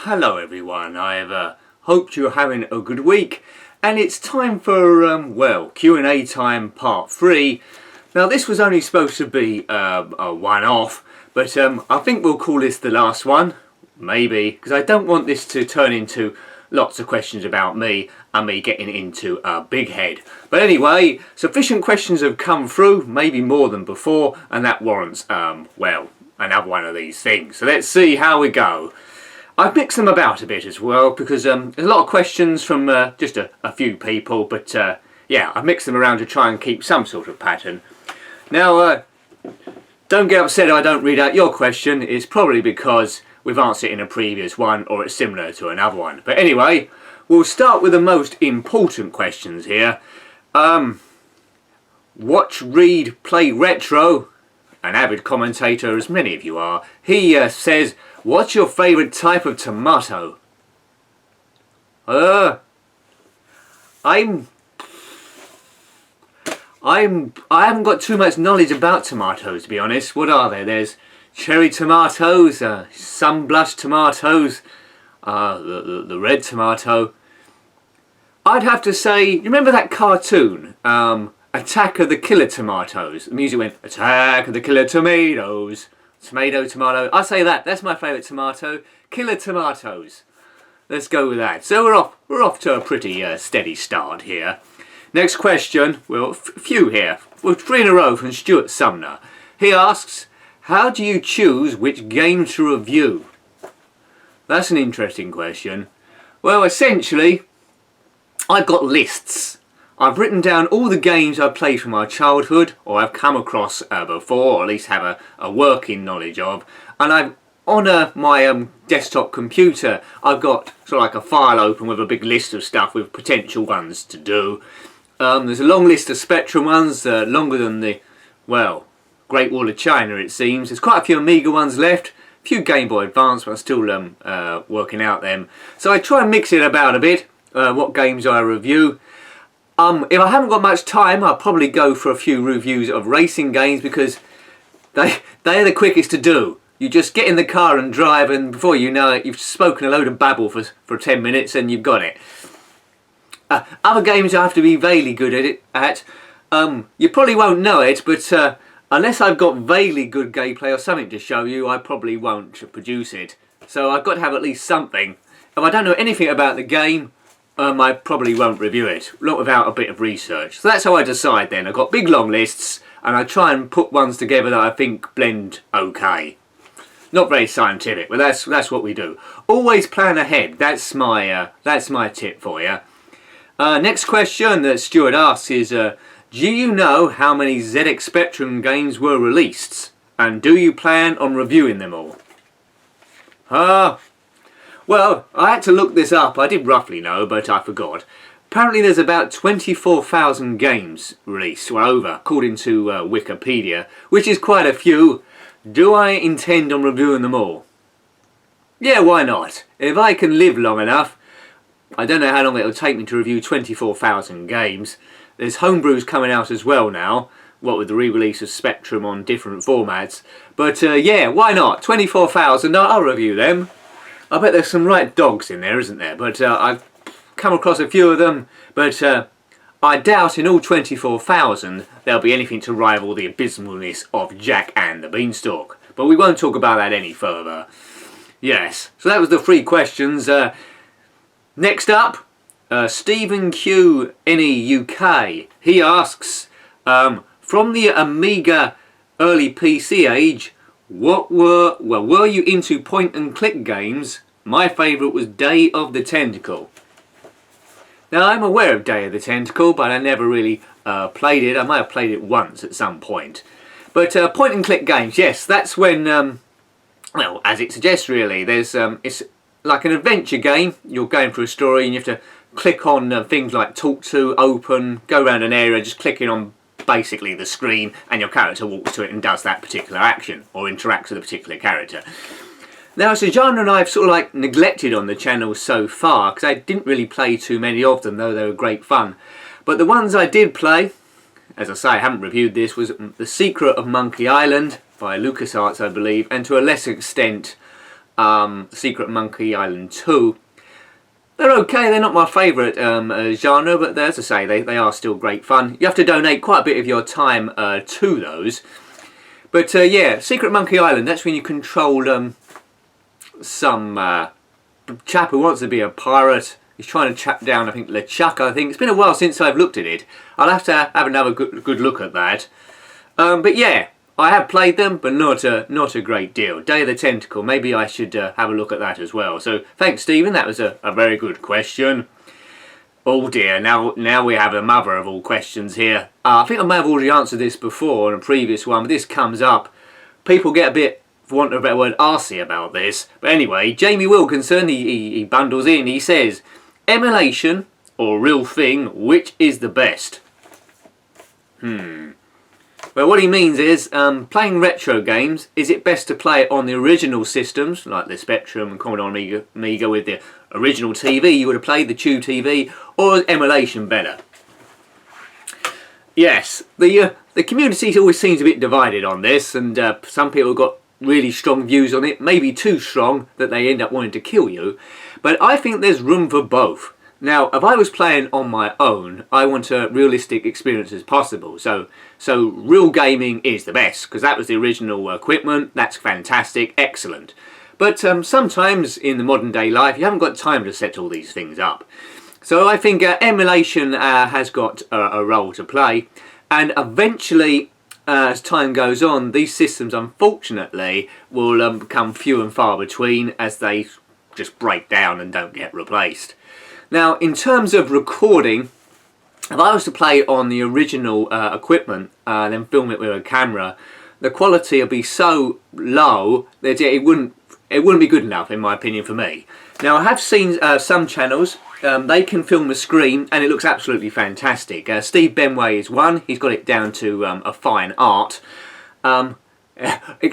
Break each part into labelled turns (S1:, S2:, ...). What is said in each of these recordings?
S1: hello everyone. I've hoped you're having a good week, and it's time for well, Q&A time part 3. Now this was only supposed to be a one-off, but I think we'll call this the last one, maybe, because I don't want this to turn into lots of questions about me and me getting into a big head. But anyway, sufficient questions have come through, maybe more than before, and that warrants well, another one of these things. So let's see how we go. I've mixed them about a bit as well because there's a lot of questions from just a few people, but yeah, I've mixed them around to try and keep some sort of pattern. Now, don't get upset if I don't read out your question. It's probably because we've answered it in a previous one or it's similar to another one. But anyway, we'll start with the most important questions here. Watch, read, play retro. An avid commentator, as many of you are. He says, what's your favourite type of tomato? I haven't got too much knowledge about tomatoes, to be honest. What are there? There's cherry tomatoes, sunblush tomatoes, the red tomato. I'd have to say, you remember that cartoon, Attack of the Killer Tomatoes? The music went, Attack of the Killer Tomatoes. Tomato. I say that. That's my favourite tomato. Killer tomatoes. Let's go with that. So we're off to a pretty steady start here. Next question. Well, a few here. Well, 3 in a row from Stuart Sumner. He asks, how do you choose which game to review? That's an interesting question. Well, essentially, I've got lists. I've written down all the games I've played from my childhood, or I've come across before, or at least have a working knowledge of, and I've on my desktop computer I've got sort of like a file open with a big list of stuff with potential ones to do. There's a long list of Spectrum ones, longer than the, well, Great Wall of China it seems. There's quite a few Amiga ones left, a few Game Boy Advance, but I'm still working out them. So I try and mix it about a bit, what games I review. If I haven't got much time, I'll probably go for a few reviews of racing games because they're the quickest to do. You just get in the car and drive, and before you know it, you've spoken a load of babble for 10 minutes and you've got it. Other games I have to be vaguely good at. You probably won't know it, but unless I've got vaguely good gameplay or something to show you, I probably won't produce it. So I've got to have at least something. If I don't know anything about the game, I probably won't review it, not without a bit of research. So that's how I decide then. I've got big long lists and I try and put ones together that I think blend okay. Not very scientific, but that's what we do. Always plan ahead. That's my tip for you. Next question that Stuart asks is, do you know how many ZX Spectrum games were released? And do you plan on reviewing them all? Well, I had to look this up. I did roughly know, but I forgot. Apparently there's about 24,000 games released, or over, according to Wikipedia, which is quite a few. Do I intend on reviewing them all? Yeah, why not? If I can live long enough, I don't know how long it'll take me to review 24,000 games. There's homebrews coming out as well now, what with the re-release of Spectrum on different formats. But yeah, why not? 24,000, I'll review them. I bet there's some right dogs in there, isn't there? But I've come across a few of them. But I doubt in all 24,000 there'll be anything to rival the abysmalness of Jack and the Beanstalk. But we won't talk about that any further. Yes, so that was the 3 questions. Next up, Stephen Q NE UK. He asks, from the Amiga early PC age, were you into point and click games? My favourite was Day of the Tentacle. Now I'm aware of Day of the Tentacle, but I never really played it. I might have played it once at some point. But point and click games, yes, that's when, well, as it suggests really, there's it's like an adventure game. You're going through a story and you have to click on things like talk to, open, go around an area, just clicking on basically the screen, and your character walks to it and does that particular action or interacts with a particular character. Now it's a genre I've sort of like neglected on the channel so far because I didn't really play too many of them, though they were great fun. But the ones I did play, as I say, I haven't reviewed this, was The Secret of Monkey Island by LucasArts, I believe, and to a lesser extent Secret Monkey Island 2. They're okay, they're not my favourite genre, but as I say, they are still great fun. You have to donate quite a bit of your time to those. But yeah, Secret Monkey Island, that's when you control some chap who wants to be a pirate. He's trying to track down, I think, LeChuck, I think. It's been a while since I've looked at it. I'll have to have another good look at that. But yeah, I have played them, but not a great deal. Day of the Tentacle, maybe I should have a look at that as well. So thanks, Stephen, that was a very good question. Oh dear, now we have a mother of all questions here. I think I may have already answered this before in a previous one, but this comes up. People get a bit, for want of a better word, arsey about this. But anyway, Jamie Wilkinson, he bundles in, he says, emulation or real thing, which is the best? Well, what he means is, playing retro games, is it best to play it on the original systems, like the Spectrum and Commodore Amiga with the original TV you would have played, the Tube TV, or is emulation better? Yes, the community always seems a bit divided on this, and some people have got really strong views on it, maybe too strong that they end up wanting to kill you, but I think there's room for both. Now, if I was playing on my own, I want a realistic experience as possible. So real gaming is the best, because that was the original equipment. That's fantastic, excellent. But sometimes in the modern day life, you haven't got time to set all these things up. So I think emulation has got a role to play. And eventually, as time goes on, these systems, unfortunately, will become few and far between as they just break down and don't get replaced. Now, in terms of recording, if I was to play on the original equipment and then film it with a camera, the quality would be so low that it wouldn't be good enough, in my opinion, for me. Now, I have seen some channels, they can film the screen and it looks absolutely fantastic. Steve Benway is one, he's got it down to a fine art. It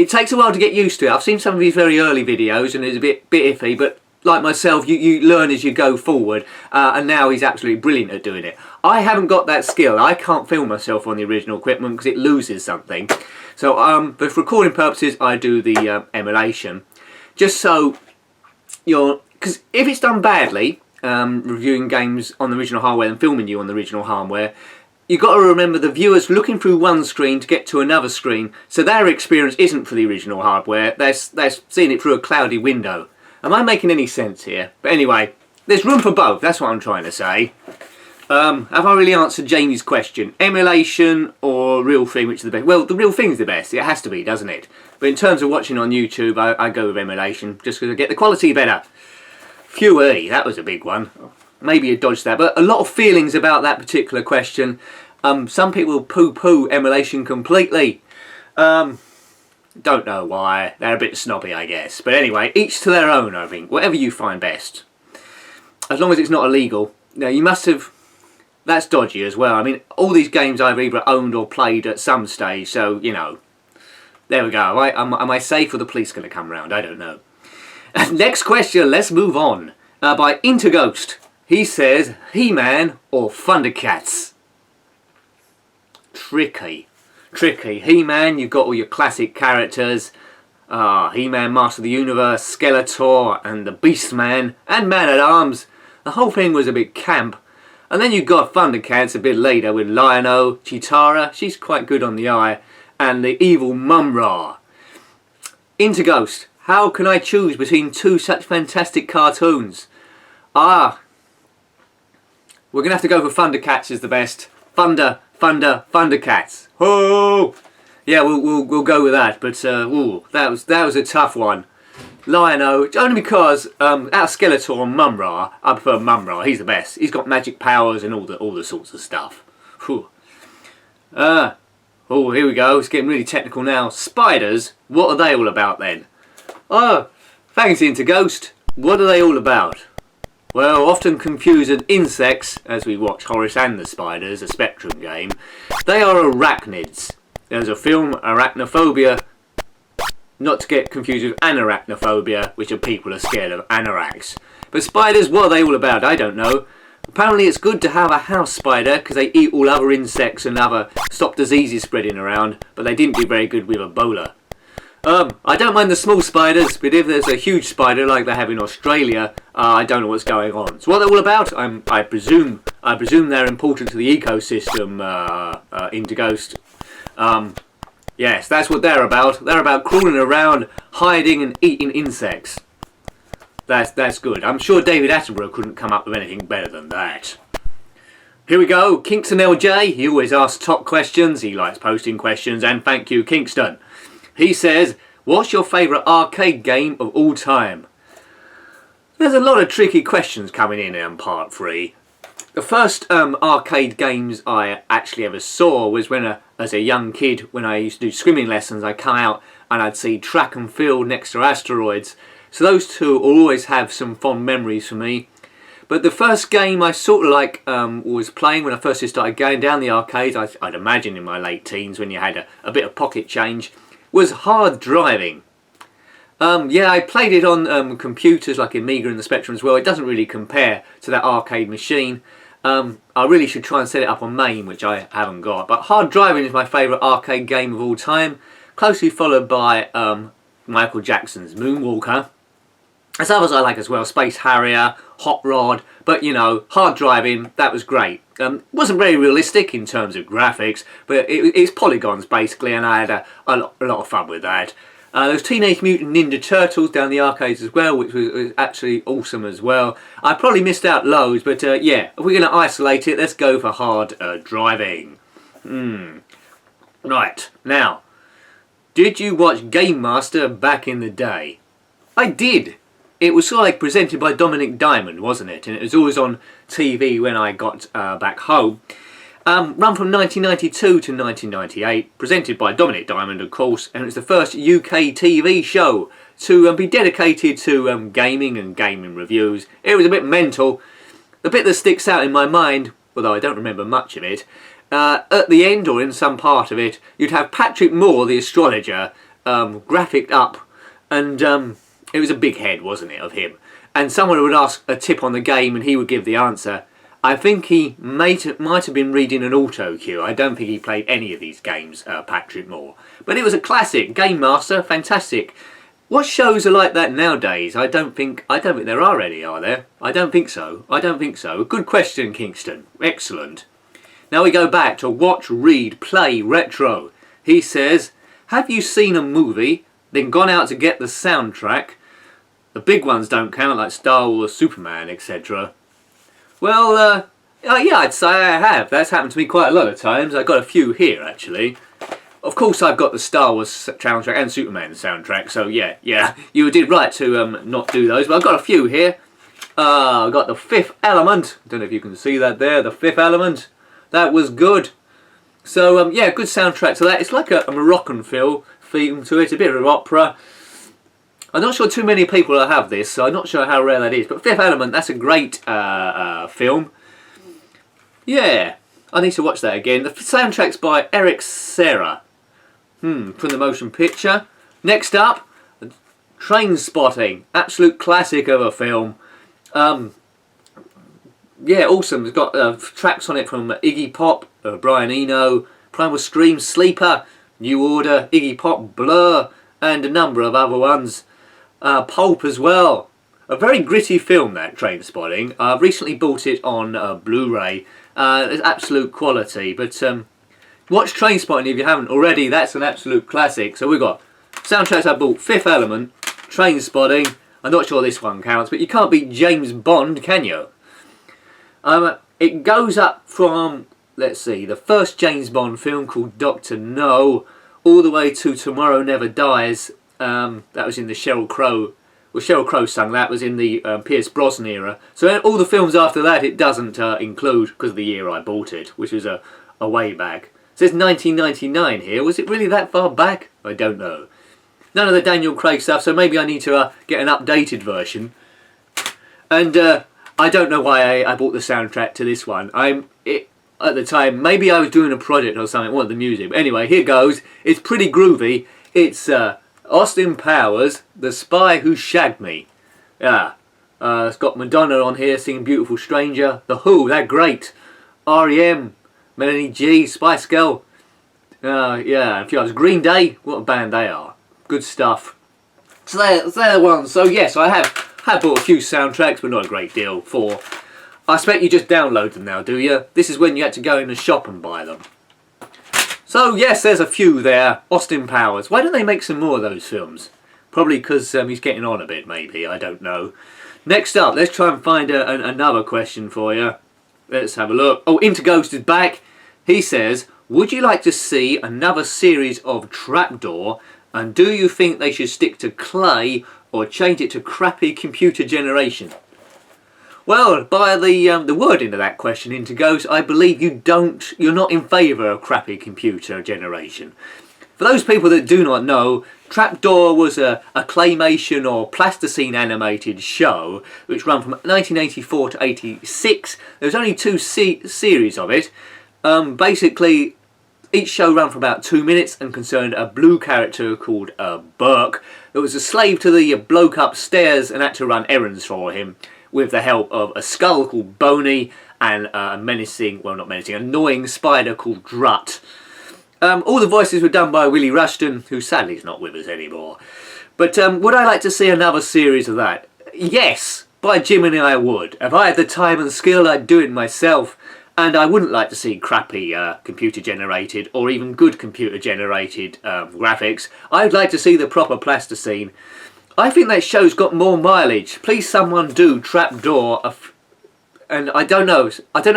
S1: takes a while to get used to it. I've seen some of his very early videos and it's a bit iffy, but like myself, you learn as you go forward, and now he's absolutely brilliant at doing it. I haven't got that skill. I can't film myself on the original equipment because it loses something. So but for recording purposes, I do the emulation. Just so because if it's done badly, reviewing games on the original hardware and filming you on the original hardware, you've got to remember the viewers looking through one screen to get to another screen, so their experience isn't for the original hardware. They're seeing it through a cloudy window. Am I making any sense here? But anyway, there's room for both, that's what I'm trying to say. Have I really answered Jamie's question? Emulation or real thing, which is the best? Well, the real thing's the best, it has to be, doesn't it? But in terms of watching on YouTube, I go with emulation, just because I get the quality better. Phew-ee, that was a big one. Maybe you dodged that, but a lot of feelings about that particular question. Some people poo-poo emulation completely. Don't know why. They're a bit snobby, I guess. But anyway, each to their own, I think. Whatever you find best. As long as it's not illegal. Now, you must have... That's dodgy as well. I mean, all these games I've either owned or played at some stage, so, you know. There we go. Am I safe or the police going to come round? I don't know. Next question, let's move on. By Interghost. He says, He-Man or Thundercats? Tricky. He-Man, you've got all your classic characters. He-Man, Master of the Universe, Skeletor, and the Beastman, and Man-at-Arms. The whole thing was a bit camp. And then you've got Thundercats a bit later with Lion-O, Cheetara, she's quite good on the eye, and the evil Mum-Ra. Interghost, how can I choose between two such fantastic cartoons? We're going to have to go for Thundercats is the best. Thundercats. Oh, yeah, we'll go with that. But ooh, that was a tough one. Lion-O, only because out of Skeletor and Mum-Ra, I prefer Mum-Ra. He's the best. He's got magic powers and all the sorts of stuff. Whew. Oh, here we go. It's getting really technical now. Spiders. What are they all about then? Oh, thanks, Interghost. What are they all about? Well, often confused with insects, as we watch Horace and the Spiders, a Spectrum game, they are arachnids. There's a film, Arachnophobia, not to get confused with Anarachnophobia, which are people who are scared of anoraks. But spiders, what are they all about? I don't know. Apparently it's good to have a house spider because they eat all other insects and stop diseases spreading around, but they didn't do very good with Ebola. I don't mind the small spiders, but if there's a huge spider like they have in Australia, I don't know what's going on. So what they're all about, I presume they're important to the ecosystem, into Ghost. Yes, that's what they're about. They're about crawling around, hiding and eating insects. That's good. I'm sure David Attenborough couldn't come up with anything better than that. Here we go. Kingston LJ. He always asks top questions. He likes posting questions, and thank you, Kingston. He says, what's your favourite arcade game of all time? There's a lot of tricky questions coming in part 3. The first arcade games I actually ever saw was when, as a young kid, when I used to do swimming lessons, I'd come out and I'd see track and field next to asteroids. So those two will always have some fond memories for me. But the first game I sort of like was playing when I first started going down the arcades, I'd imagine in my late teens when you had a bit of pocket change, was Hard Driving. Yeah, I played it on computers like Amiga and the Spectrum as well. It doesn't really compare to that arcade machine. I really should try and set it up on MAME, which I haven't got. But Hard Driving is my favourite arcade game of all time, closely followed by Michael Jackson's Moonwalker. There's others I like as well, Space Harrier, Hot Rod, but you know, Hard Driving, that was great. Wasn't very realistic in terms of graphics, but it's polygons basically, and I had a lot of fun with that. There was Teenage Mutant Ninja Turtles down the arcades as well, which was actually awesome as well. I probably missed out loads, but yeah, if we're going to isolate it, let's go for Hard Driving. Right, now, did you watch Game Master back in the day? I did. It was sort of like presented by Dominic Diamond, wasn't it? And it was always on TV when I got back home. Run from 1992 to 1998, presented by Dominic Diamond, of course, and it was the first UK TV show to be dedicated to gaming and gaming reviews. It was a bit mental. The bit that sticks out in my mind, although I don't remember much of it, at the end, or in some part of it, you'd have Patrick Moore, the astrologer, graphicked up, and it was a big head, wasn't it, of him? And someone would ask a tip on the game and he would give the answer. I think he might have been reading an auto cue. I don't think he played any of these games, Patrick Moore. But it was a classic. Game Master, fantastic. What shows are like that nowadays? I don't think there are any, are there? I don't think so. Good question, Kingston. Excellent. Now we go back to Watch, Read, Play, Retro. He says, have you seen a movie, then gone out to get the soundtrack? The big ones don't count, like Star Wars, Superman, etc. Well, yeah, I'd say I have. That's happened to me quite a lot of times. I've got a few here, actually. Of course, I've got the Star Wars soundtrack and Superman soundtrack, so yeah, you did right to not do those, but I've got a few here. I've got The Fifth Element. I don't know if you can see that there, The Fifth Element. That was good. So, yeah, good soundtrack to that. It's like a Moroccan theme to it, a bit of opera. I'm not sure too many people have this, so I'm not sure how rare that is. But Fifth Element, that's a great film. Yeah, I need to watch that again. The soundtrack's by Eric Serra. From the motion picture. Next up, Train Spotting. Absolute classic of a film. Yeah, awesome. It's got tracks on it from Iggy Pop, Brian Eno, Primal Scream, Sleeper, New Order, Iggy Pop, Blur, and a number of other ones. Pulp as well. A very gritty film, that Train Spotting. I've recently bought it on Blu-ray. It's absolute quality. But watch Train Spotting if you haven't already. That's an absolute classic. So we've got soundtracks I bought: Fifth Element, Train Spotting. I'm not sure this one counts, but you can't beat James Bond, can you? It goes up from, let's see, the first James Bond film called Dr. No, all the way to Tomorrow Never Dies. That was in the Sheryl Crow. Well, Sheryl Crow sung that, was in the Pierce Brosnan era. So all the films after that it doesn't include, because of the year I bought it, which was a way back. It says 1999 here. Was it really that far back? I don't know. None of the Daniel Craig stuff, so maybe I need to get an updated version. And I don't know why I bought the soundtrack to this one. At the time, maybe I was doing a project or something, wanted the music. But anyway, here goes. It's pretty groovy. It's Austin Powers, The Spy Who Shagged Me. Yeah. It's got Madonna on here singing Beautiful Stranger. The Who, they're great. R.E.M., Melanie G, Spice Girl. Yeah, a few others. Green Day, what a band they are. Good stuff. So they're the ones. So yes, I have bought a few soundtracks, but not a great deal for. I expect you just download them now, do you? This is when you had to go in the shop and buy them. So yes, there's a few there. Austin Powers. Why don't they make some more of those films? Probably because he's getting on a bit, maybe. I don't know. Next up, let's try and find another question for you. Let's have a look. Oh, Interghost is back. He says, would you like to see another series of Trapdoor? And do you think they should stick to clay or change it to crappy computer generation? Well, by the wording of that question, Interghost, I believe you're not in favour of crappy computer generation. For those people that do not know, Trapdoor was a claymation or plasticine animated show which ran from 1984 to 86. There was only two series of it. Basically, each show ran for about 2 minutes and concerned a blue character called Burke that was a slave to the bloke upstairs and had to run errands for him with the help of a skull called Boney and a annoying spider called Drut. All the voices were done by Willie Rushton, who sadly is not with us anymore. But would I like to see another series of that? Yes, by Jiminy I would. If I had the time and skill, I'd do it myself. And I wouldn't like to see crappy computer generated or even good computer generated graphics. I'd like to see the proper plasticine. I think that show's got more mileage. Please someone do Trapdoor. And I don't know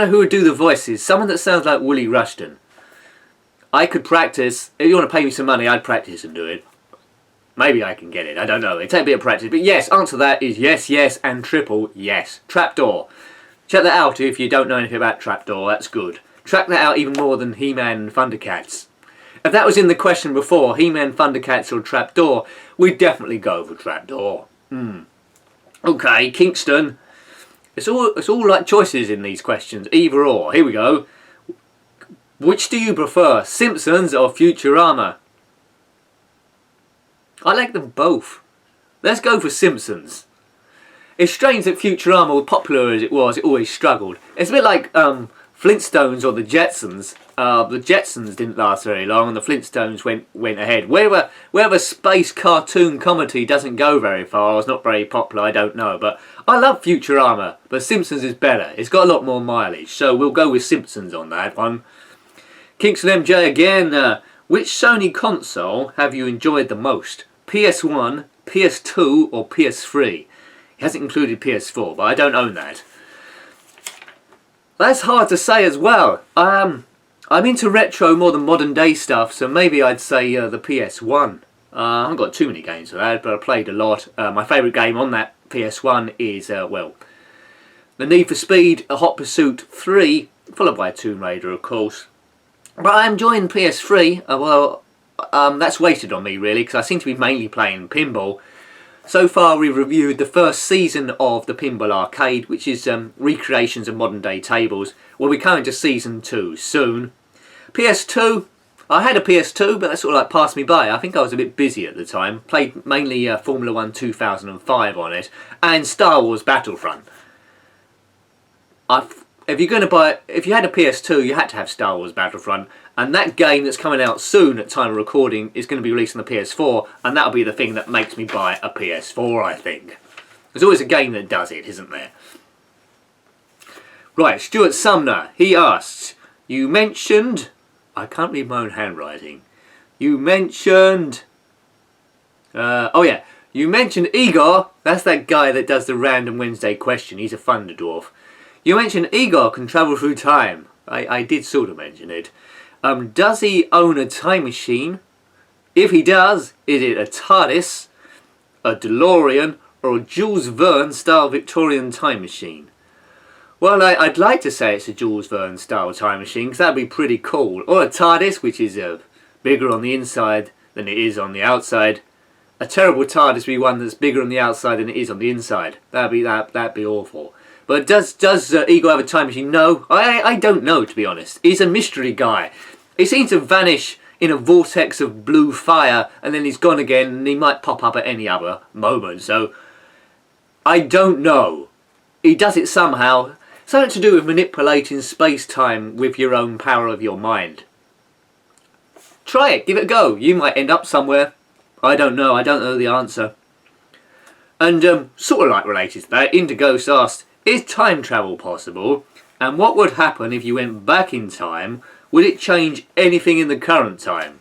S1: who would do the voices. Someone that sounds like Willie Rushton. I could practice. If you want to pay me some money, I'd practice and do it. Maybe I can get it. I don't know. It'd take a bit of practice. But yes, answer that is yes, yes, and triple yes. Trapdoor. Check that out if you don't know anything about Trapdoor. That's good. Track that out even more than He-Man and Thundercats. If that was in the question before, He-Man, Thundercats or Trapdoor, we'd definitely go for Trapdoor. Okay, Kingston. It's all like choices in these questions. Either or. Here we go. Which do you prefer, Simpsons or Futurama? I like them both. Let's go for Simpsons. It's strange that Futurama, popular as it was, it always struggled. It's a bit like Flintstones or the Jetsons. The Jetsons didn't last very long and the Flintstones went ahead. Wherever space cartoon comedy doesn't go very far, or it's not very popular, I don't know. But I love Futurama, but Simpsons is better. It's got a lot more mileage, so we'll go with Simpsons on that one. Kingston MJ again. Which Sony console have you enjoyed the most? PS1, PS2 or PS3? He hasn't included PS4, but I don't own that. That's hard to say as well. I'm into retro more than modern day stuff, so maybe I'd say the PS1. I haven't got too many games for that, but I played a lot. My favourite game on that PS1 is, well, the Need for Speed, a Hot Pursuit 3, followed by Tomb Raider, of course. But I'm enjoying PS3. That's weighted on me really, because I seem to be mainly playing pinball. So far we've reviewed the first season of the Pinball Arcade, which is recreations of modern day tables. Well, we're coming to season 2 soon. PS2, I had a PS2, but that sort of like passed me by. I think I was a bit busy at the time. Played mainly Formula 1 2005 on it, and Star Wars Battlefront. If you had a PS2, you had to have Star Wars Battlefront, and that game that's coming out soon at time of recording is going to be released on the PS4, and that'll be the thing that makes me buy a PS4, I think. There's always a game that does it, isn't there? Right, Stuart Sumner, he asks, you mentioned, I can't read my own handwriting, you mentioned, you mentioned Igor, that's that guy that does the Random Wednesday question, he's a Thunderdwarf. You mentioned Igor can travel through time. I did sort of mention it. Does he own a time machine? If he does, is it a TARDIS, a DeLorean, or a Jules Verne style Victorian time machine? Well, I'd like to say it's a Jules Verne style time machine, because that'd be pretty cool. Or a TARDIS, which is bigger on the inside than it is on the outside. A terrible TARDIS would be one that's bigger on the outside than it is on the inside. That'd be awful. But does Igor have a time machine? No, I don't know, to be honest. He's a mystery guy. He seems to vanish in a vortex of blue fire and then he's gone again, and he might pop up at any other moment. So I don't know. He does it somehow. Something to do with manipulating space-time with your own power of your mind. Try it, give it a go. You might end up somewhere. I don't know. I don't know the answer. And sort of like related to that, Indighost asked, is time travel possible? And what would happen if you went back in time? Would it change anything in the current time?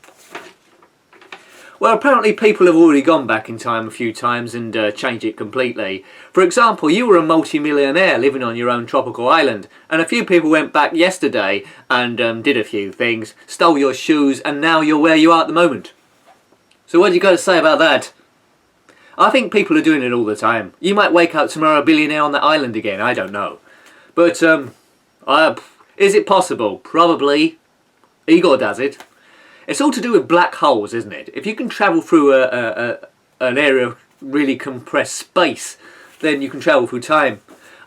S1: Well, apparently people have already gone back in time a few times and changed it completely. For example, you were a multi-millionaire living on your own tropical island, and a few people went back yesterday and did a few things, stole your shoes, and now you're where you are at the moment. So what do you got to say about that? I think people are doing it all the time. You might wake up tomorrow a billionaire on that island again, I don't know. But is it possible? Probably. Igor does it. It's all to do with black holes, isn't it? If you can travel through an area of really compressed space, then you can travel through time.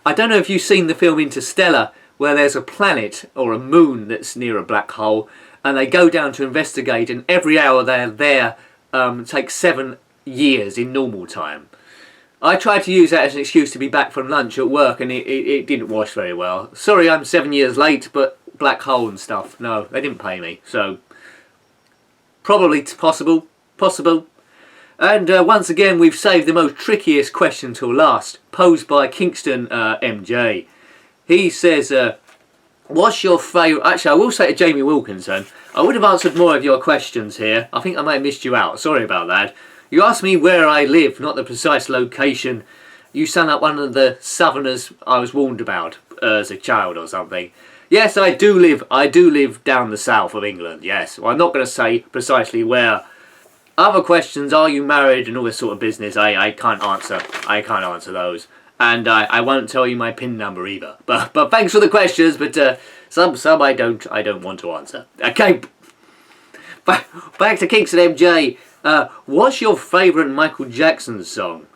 S1: I don't know if you've seen the film Interstellar, where there's a planet or a moon that's near a black hole, and they go down to investigate, and every hour they're there takes 7 years in normal time. I tried to use that as an excuse to be back from lunch at work, and it didn't wash very well. Sorry I'm 7 years late, but black hole and stuff, no, they didn't pay me, so... Probably possible. And once again, we've saved the most trickiest question till last, posed by Kingston MJ. He says, what's your favourite... Actually, I will say to Jamie Wilkinson, I would have answered more of your questions here. I think I may have missed you out. Sorry about that. You asked me where I live, not the precise location. You sound like one of the southerners I was warned about as a child or something. Yes, I do live down the south of England, yes. Well, I'm not going to say precisely where. Other questions, are you married and all this sort of business, I can't answer. I can't answer those. And I won't tell you my PIN number either. But thanks for the questions, but some I don't want to answer. Okay, back to Kingston MJ. What's your favourite Michael Jackson song?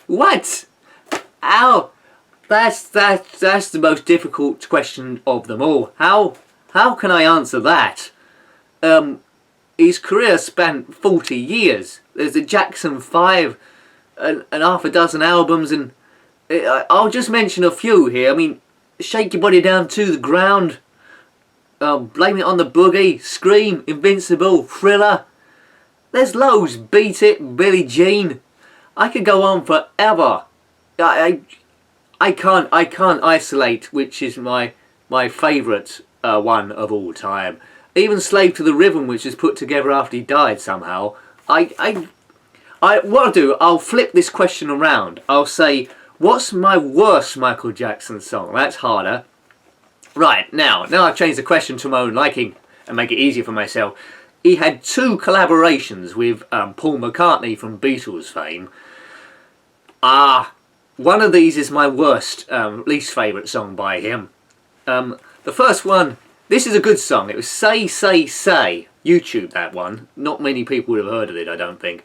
S1: What? Ow! That's the most difficult question of them all. How can I answer that? His career spanned 40 years. There's the Jackson 5 and half a dozen albums, and I'll just mention a few here. I mean, Shake Your Body Down to the Ground, Blame It on the Boogie, Scream, Invincible, Thriller. There's loads. Beat It, Billie Jean. I could go on forever. I can't isolate which is my favourite one of all time. Even Slave to the Rhythm, which was put together after he died somehow. What I'll do, I'll flip this question around. I'll say, what's my worst Michael Jackson song? That's harder. Right, now I've changed the question to my own liking and make it easier for myself. He had 2 collaborations with Paul McCartney from Beatles fame. One of these is my worst, least favourite song by him. The first one, this is a good song. It was Say, Say, Say. YouTube, that one. Not many people would have heard of it, I don't think.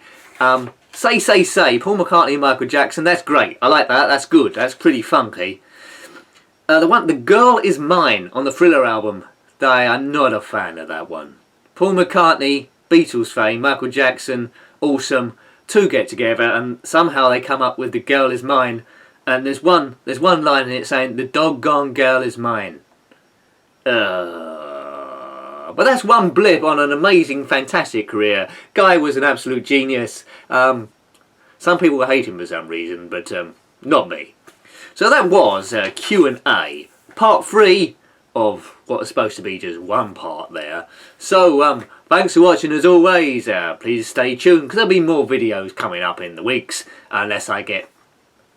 S1: Say, Say, Say, Paul McCartney and Michael Jackson. That's great. I like that. That's good. That's pretty funky. The Girl Is Mine on the Thriller album. I'm not a fan of that one. Paul McCartney, Beatles fame, Michael Jackson, awesome. 2 get together and somehow they come up with The Girl Is Mine, and there's one line in it saying the doggone girl is mine. But that's one blip on an amazing, fantastic career. Guy was an absolute genius. Some people will hate him for some reason, but not me. So that was Q&A, part 3 of what was supposed to be just one part there. So thanks for watching as always. Please stay tuned because there'll be more videos coming up in the weeks, unless I get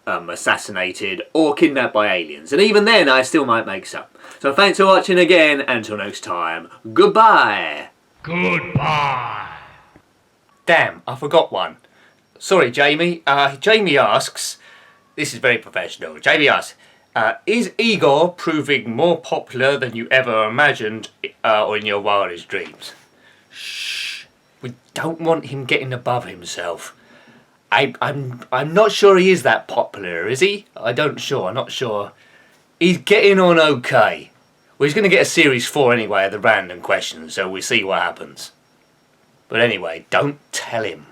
S1: assassinated or kidnapped by aliens, and even then I still might make some. So thanks for watching again, and until next time, goodbye.
S2: Goodbye.
S1: Damn, I forgot one. Sorry, Jamie. Jamie asks, this is very professional. Jamie asks, is Igor proving more popular than you ever imagined or in your wildest dreams? Shh. We don't want him getting above himself. I'm not sure he is that popular, is he? I'm not sure. He's getting on okay. Well, he's going to get a series 4 anyway of the random questions, so we'll see what happens. But anyway, don't tell him.